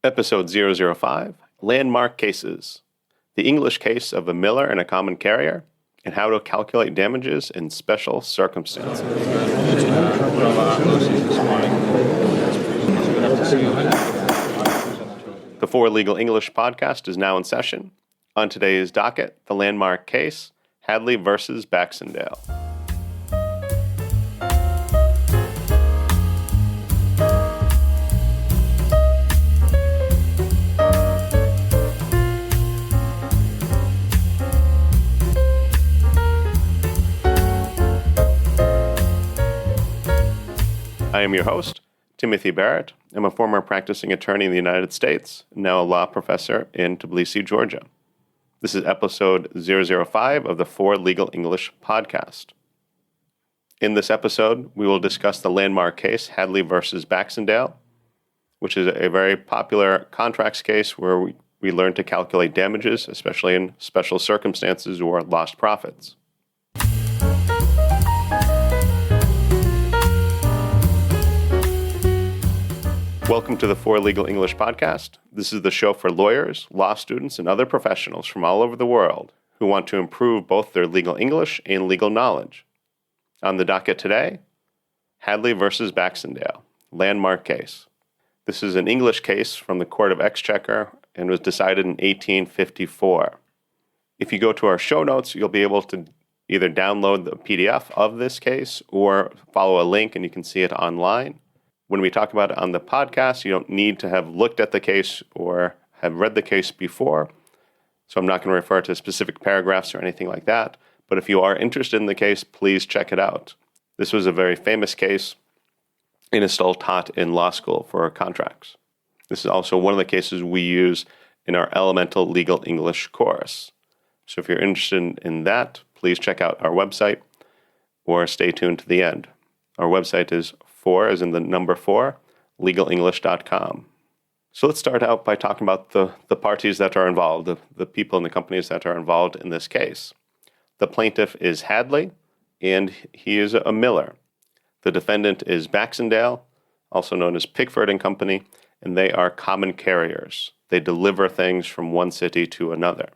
Episode 005, Landmark Cases, the English case of a miller and a common carrier, and how to calculate damages in special circumstances. The For Legal English podcast is now in session. On today's docket, the landmark case, Hadley versus Baxendale. I am your host, Timothy Barrett. I'm a former practicing attorney in the United States, now a law professor in Tbilisi, Georgia. This is episode 005 of the For Legal English podcast. In this episode, we will discuss the landmark case, Hadley versus Baxendale, which is a very popular contracts case where we learn to calculate damages, especially in special circumstances or lost profits. Welcome to the For Legal English podcast. This is the show for lawyers, law students, and other professionals from all over the world who want to improve both their legal English and legal knowledge. On the docket today, Hadley versus Baxendale, landmark case. This is an English case from the Court of Exchequer and was decided in 1854. If you go to our show notes, you'll be able to either download the PDF of this case or follow a link and you can see it online. When we talk about it on the podcast, you don't need to have looked at the case or have read the case before. So I'm not going to refer to specific paragraphs or anything like that. But if you are interested in the case, please check it out. This was a very famous case and is still taught in law school for contracts. This is also one of the cases we use in our elemental legal English course. So if you're interested in that, please check out our website or stay tuned to the end. Our website is 4, as in the number 4, legalenglish.com. So let's start out by talking about the parties that are involved, the people and the companies that are involved in this case. The plaintiff is Hadley, and he is a miller. The defendant is Baxendale, also known as Pickford and Company, and they are common carriers. They deliver things from one city to another.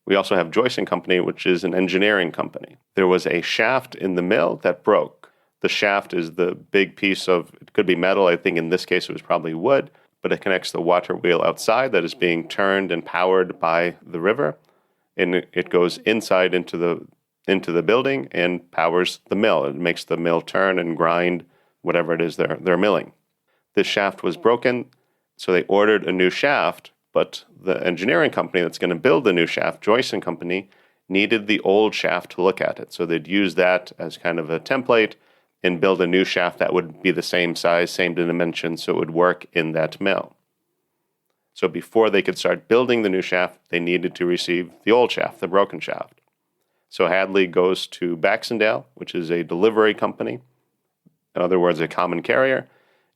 We also have Joyce and Company, which is an engineering company. There was a shaft in the mill that broke. The shaft is the big piece of, it could be metal, I think in this case it was probably wood, but it connects the water wheel outside that is being turned and powered by the river, and it goes inside into the building and powers the mill. It makes the mill turn and grind whatever it is they're milling. This shaft was broken, so they ordered a new shaft, but the engineering company that's going to build the new shaft, Joyce and Company, needed the old shaft to look at it. So they'd use that as kind of a template and build a new shaft that would be the same size, same dimension, so it would work in that mill. So before they could start building the new shaft, they needed to receive the old shaft, the broken shaft. So Hadley goes to Baxendale, which is a delivery company, in other words, a common carrier,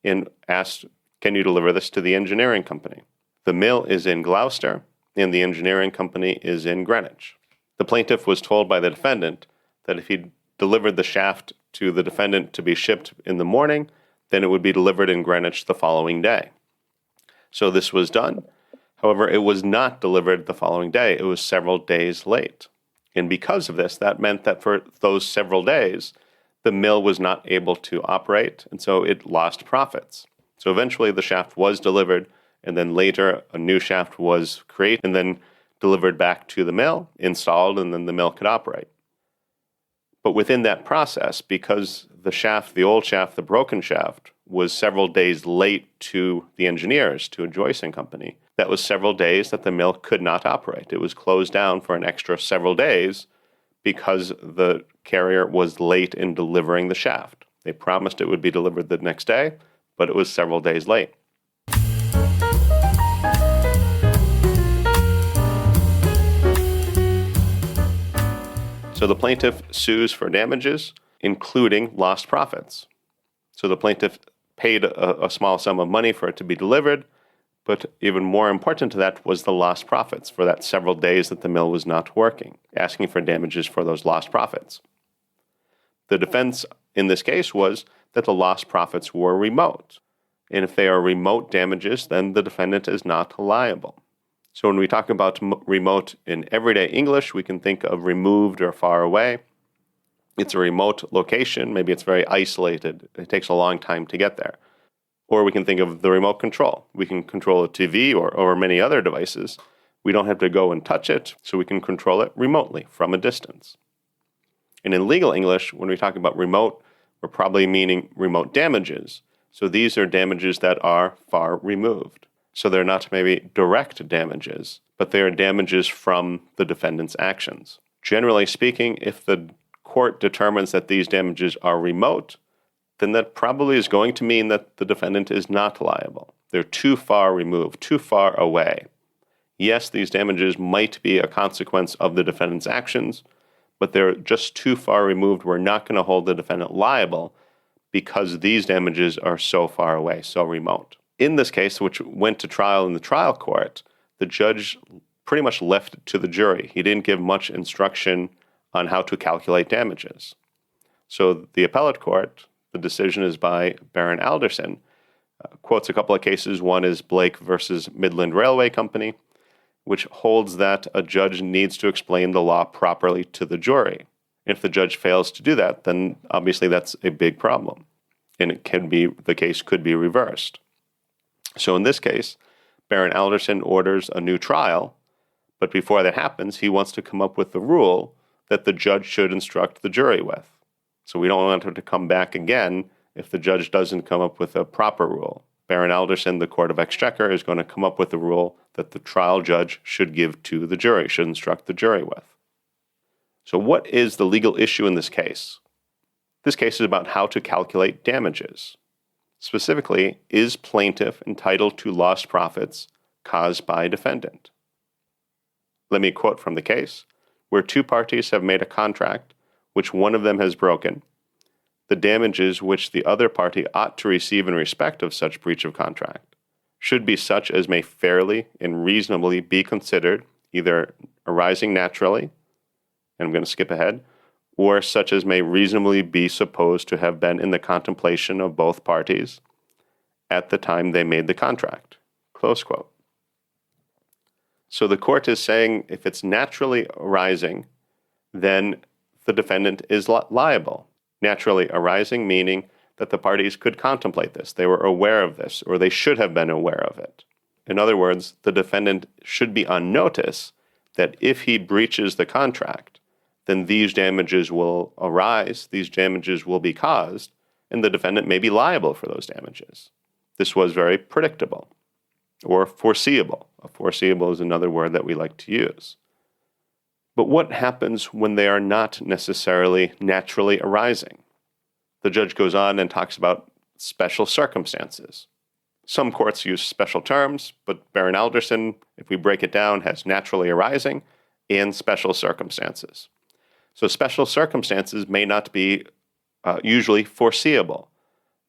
and asks, can you deliver this to the engineering company? The mill is in Gloucester, and the engineering company is in Greenwich. The plaintiff was told by the defendant that if he delivered the shaft to the defendant to be shipped in the morning, then it would be delivered in Greenwich the following day. So this was done. However, it was not delivered the following day. It was several days late. And because of this, that meant that for those several days, the mill was not able to operate, and so it lost profits. So eventually the shaft was delivered, and then later a new shaft was created and then delivered back to the mill, installed, and then the mill could operate. But within that process, because the shaft, the old shaft, the broken shaft, was several days late to the engineers, to Joyce and Company, that was several days that the mill could not operate. It was closed down for an extra several days because the carrier was late in delivering the shaft. They promised it would be delivered the next day, but it was several days late. So the plaintiff sues for damages, including lost profits. So the plaintiff paid a small sum of money for it to be delivered, but even more important to that was the lost profits for that several days that the mill was not working, asking for damages for those lost profits. The defense in this case was that the lost profits were remote. And if they are remote damages, then the defendant is not liable. So when we talk about remote in everyday English, we can think of removed or far away. It's a remote location. Maybe it's very isolated. It takes a long time to get there. Or we can think of the remote control. We can control a TV or many other devices. We don't have to go and touch it, so we can control it remotely from a distance. And in legal English, when we talk about remote, we're probably meaning remote damages. So these are damages that are far removed. So they're not maybe direct damages, but they are damages from the defendant's actions. Generally speaking, if the court determines that these damages are remote, then that probably is going to mean that the defendant is not liable. They're too far removed, too far away. Yes, these damages might be a consequence of the defendant's actions, but they're just too far removed. We're not going to hold the defendant liable because these damages are so far away, so remote. In this case, which went to trial in the trial court, the judge pretty much left it to the jury. He didn't give much instruction on how to calculate damages. So the appellate court, the decision is by Baron Alderson, quotes a couple of cases. One is Blake versus Midland Railway Company, which holds that a judge needs to explain the law properly to the jury. If the judge fails to do that, then obviously that's a big problem, and the case could be reversed. So in this case, Baron Alderson orders a new trial, but before that happens, he wants to come up with the rule that the judge should instruct the jury with. So we don't want him to come back again if the judge doesn't come up with a proper rule. Baron Alderson, the Court of Exchequer, is going to come up with a rule that the trial judge should give to the jury, should instruct the jury with. So what is the legal issue in this case? This case is about how to calculate damages. Specifically, is plaintiff entitled to lost profits caused by defendant? Let me quote from the case. Where two parties have made a contract which one of them has broken, the damages which the other party ought to receive in respect of such breach of contract should be such as may fairly and reasonably be considered either arising naturally, and I'm going to skip ahead, or such as may reasonably be supposed to have been in the contemplation of both parties at the time they made the contract. Close quote. So the court is saying if it's naturally arising, then the defendant is liable. Naturally arising meaning that the parties could contemplate this. They were aware of this, or they should have been aware of it. In other words, the defendant should be on notice that if he breaches the contract, then these damages will arise, these damages will be caused, and the defendant may be liable for those damages. This was very predictable or foreseeable. Foreseeable is another word that we like to use. But what happens when they are not necessarily naturally arising? The judge goes on and talks about special circumstances. Some courts use special terms, but Baron Alderson, if we break it down, has naturally arising and special circumstances. So special circumstances may not be usually foreseeable.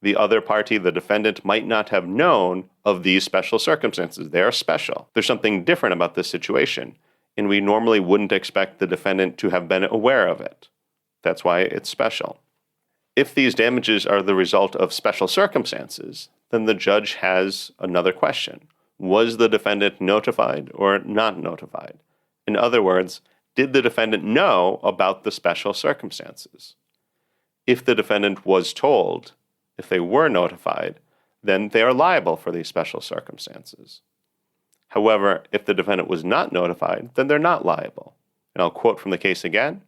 The other party, the defendant, might not have known of these special circumstances. They are special. There's something different about this situation, and we normally wouldn't expect the defendant to have been aware of it. That's why it's special. If these damages are the result of special circumstances, then the judge has another question. Was the defendant notified or not notified? In other words, did the defendant know about the special circumstances? If the defendant was told, if they were notified, then they are liable for these special circumstances. However, if the defendant was not notified, then they're not liable. And I'll quote from the case again.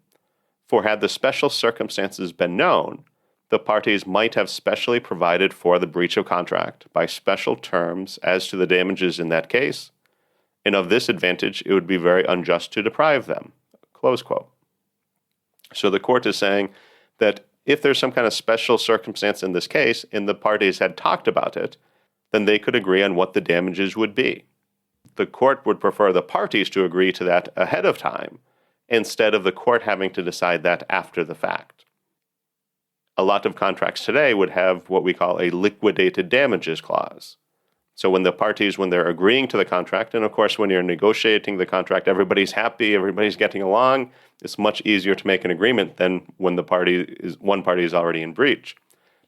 For had the special circumstances been known, the parties might have specially provided for the breach of contract by special terms as to the damages in that case, and of this advantage it would be very unjust to deprive them. Close quote. So the court is saying that if there's some kind of special circumstance in this case, and the parties had talked about it, then they could agree on what the damages would be. The court would prefer the parties to agree to that ahead of time, instead of the court having to decide that after the fact. A lot of contracts today would have what we call a liquidated damages clause. So when the parties, when they're agreeing to the contract, and of course when you're negotiating the contract, everybody's happy, everybody's getting along, it's much easier to make an agreement than when one party is already in breach.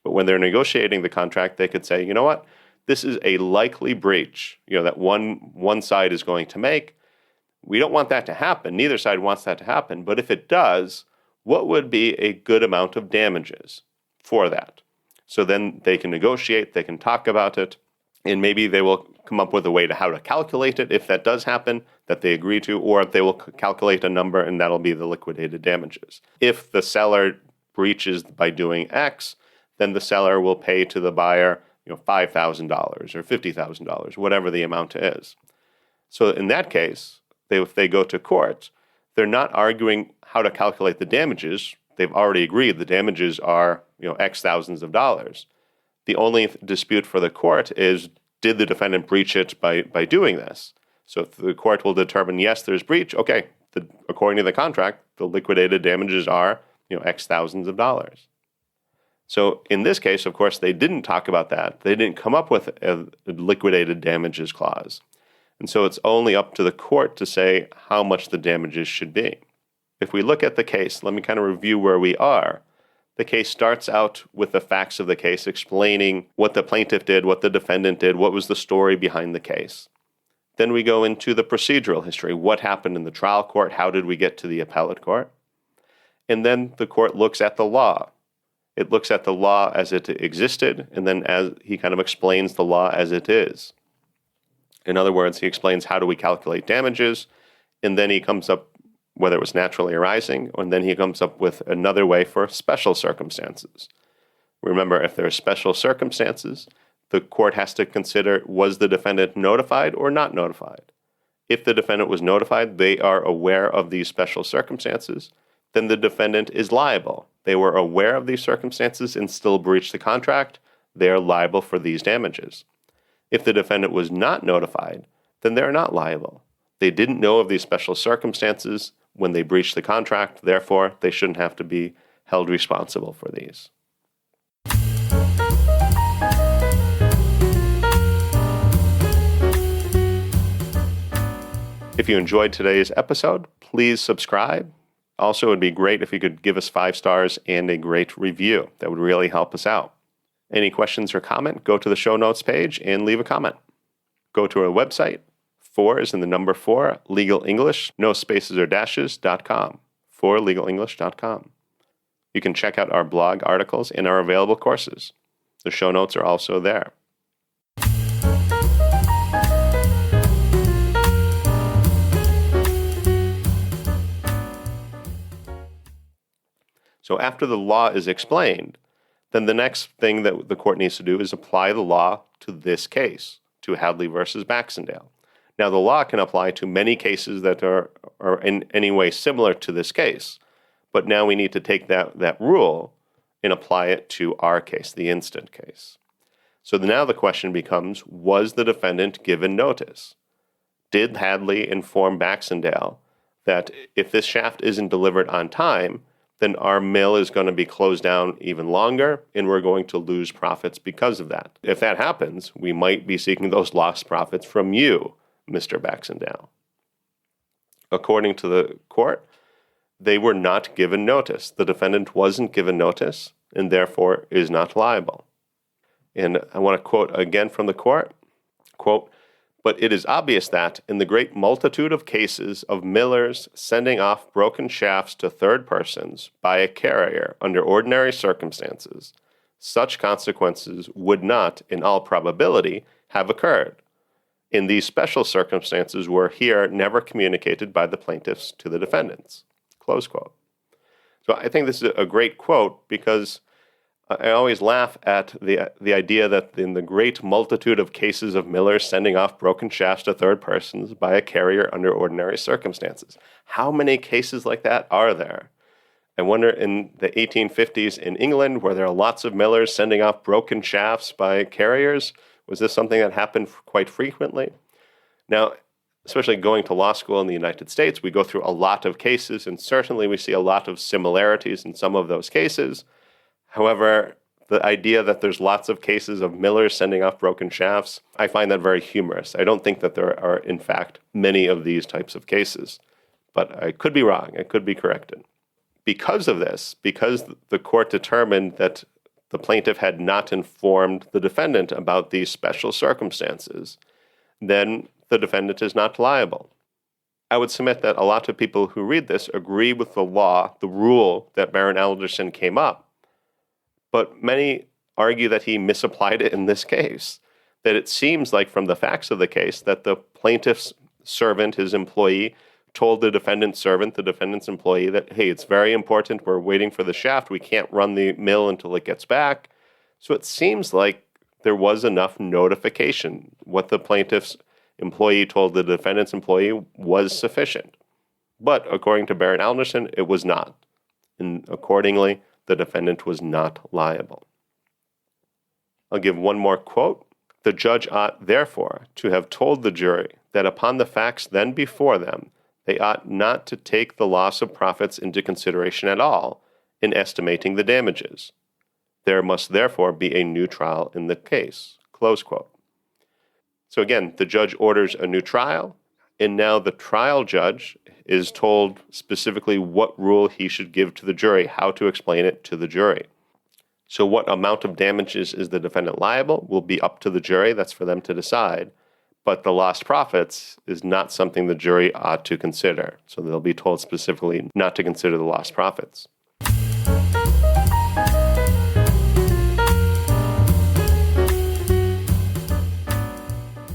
But when they're negotiating the contract, they could say, you know what, this is a likely breach, that one side is going to make. We don't want that to happen. Neither side wants that to happen. But if it does, what would be a good amount of damages for that? So then they can negotiate, they can talk about it, and maybe they will come up with a way to how to calculate it if that does happen, that they agree to, or they will calculate a number and that'll be the liquidated damages. If the seller breaches by doing X, then the seller will pay to the buyer $5,000 or $50,000, whatever the amount is. So in that case, if they go to court, they're not arguing how to calculate the damages. They've already agreed the damages are X thousands of dollars. The only dispute for the court is, did the defendant breach it by doing this? So if the court will determine, yes, there's breach, okay, according to the contract, the liquidated damages are X thousands of dollars. So in this case, of course, they didn't talk about that. They didn't come up with a liquidated damages clause. And so it's only up to the court to say how much the damages should be. If we look at the case, let me kind of review where we are. The case starts out with the facts of the case, explaining what the plaintiff did, what the defendant did, what was the story behind the case. Then we go into the procedural history. What happened in the trial court? How did we get to the appellate court? And then the court looks at the law. It looks at the law as it existed, and then as he kind of explains the law as it is. In other words, he explains how do we calculate damages, and then he comes up, whether it was naturally arising, and then he comes up with another way for special circumstances. Remember, if there are special circumstances, the court has to consider, was the defendant notified or not notified? If the defendant was notified, they are aware of these special circumstances, then the defendant is liable. They were aware of these circumstances and still breached the contract, they are liable for these damages. If the defendant was not notified, then they're not liable. They didn't know of these special circumstances when they breached the contract, therefore they shouldn't have to be held responsible for these. If you enjoyed today's episode, please subscribe. Also, it would be great if you could give us 5 stars and a great review. That would really help us out. Any questions or comment, go to the show notes page and leave a comment. Go to our website, 4 is in the number 4, Legal English, no spaces or dashes.com, 4legalenglish.com. You can check out our blog articles and our available courses. The show notes are also there. So after the law is explained, then the next thing that the court needs to do is apply the law to this case, to Hadley versus Baxendale. Now, the law can apply to many cases that are in any way similar to this case, but now we need to take that rule and apply it to our case, the instant case. So now the question becomes, was the defendant given notice? Did Hadley inform Baxendale that if this shaft isn't delivered on time, then our mill is going to be closed down even longer, and we're going to lose profits because of that? If that happens, we might be seeking those lost profits from you, Mr. Baxendale. According to the court, they were not given notice. The defendant wasn't given notice, and therefore is not liable. And I want to quote again from the court, quote, "But it is obvious that, in the great multitude of cases of millers sending off broken shafts to third persons by a carrier under ordinary circumstances, such consequences would not, in all probability, have occurred. And these special circumstances were here never communicated by the plaintiffs to the defendants." Close quote. So I think this is a great quote because I always laugh at the idea that in the great multitude of cases of millers sending off broken shafts to third persons by a carrier under ordinary circumstances. How many cases like that are there? I wonder, in the 1850s in England, were there lots of millers sending off broken shafts by carriers? Was this something that happened quite frequently? Now, especially going to law school in the United States, we go through a lot of cases, and certainly we see a lot of similarities in some of those cases. However, the idea that there's lots of cases of millers sending off broken shafts, I find that very humorous. I don't think that there are, in fact, many of these types of cases. But I could be wrong. I could be corrected. Because of this, because the court determined that the plaintiff had not informed the defendant about these special circumstances, then the defendant is not liable. I would submit that a lot of people who read this agree with the law, the rule that Baron Alderson came up, but many argue that he misapplied it in this case, that it seems like from the facts of the case that the plaintiff's servant, his employee, told the defendant's servant, the defendant's employee, that, hey, it's very important, we're waiting for the shaft, we can't run the mill until it gets back. So it seems like there was enough notification. What the plaintiff's employee told the defendant's employee was sufficient. But according to Baron Alderson, it was not. And accordingly, the defendant was not liable. I'll give one more quote. The judge ought, therefore, to have told the jury that upon the facts then before them, they ought not to take the loss of profits into consideration at all in estimating the damages. There must therefore be a new trial in the case. Close quote. So again, the judge orders a new trial, and now the trial judge is told specifically what rule he should give to the jury, how to explain it to the jury. So what amount of damages is the defendant liable will be up to the jury. That's for them to decide. But the lost profits is not something the jury ought to consider. So they'll be told specifically not to consider the lost profits.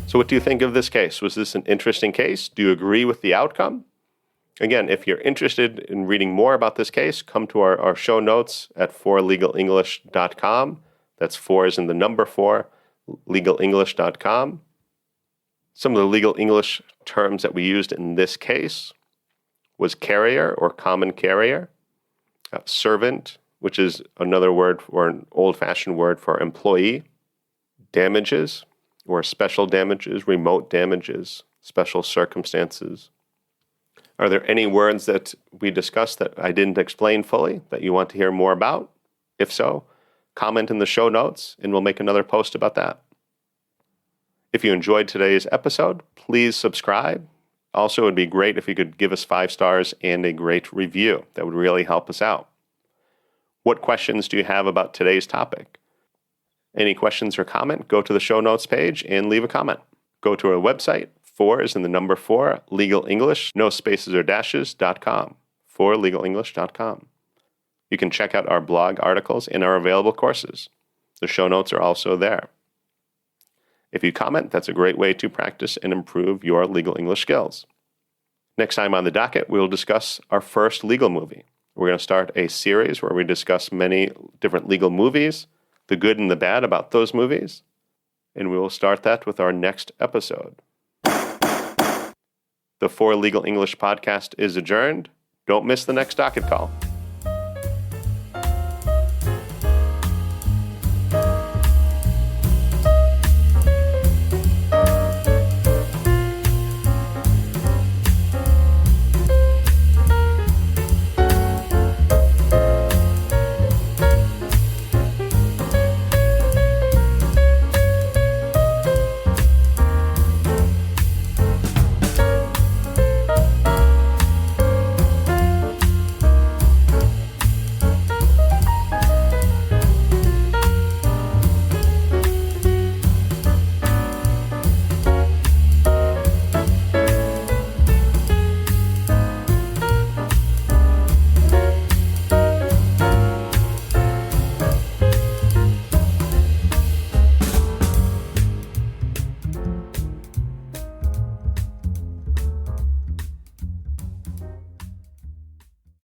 So what do you think of this case? Was this an interesting case? Do you agree with the outcome? Again, if you're interested in reading more about this case, come to our show notes at forlegalenglish.com. That's 4 as in the number 4, legalenglish.com. Some of the legal English terms that we used in this case was carrier or common carrier, servant, which is another word or an old-fashioned word for employee, damages, or special damages, remote damages, special circumstances. Are there any words that we discussed that I didn't explain fully that you want to hear more about? If so, comment in the show notes and we'll make another post about that. If you enjoyed today's episode, please subscribe. Also, it would be great if you could give us 5 stars and a great review. That would really help us out. What questions do you have about today's topic? Any questions or comment, go to the show notes page and leave a comment. Go to our website, 4 is in the number 4, Legal English, no spaces or dashes.com, 4legalenglish.com. You can check out our blog articles and our available courses. The show notes are also there. If you comment, that's a great way to practice and improve your legal English skills. Next time on the docket, we'll discuss our first legal movie. We're going to start a series where we discuss many different legal movies, the good and the bad about those movies, and we will start that with our next episode. The For Legal English podcast is adjourned. Don't miss the next docket call.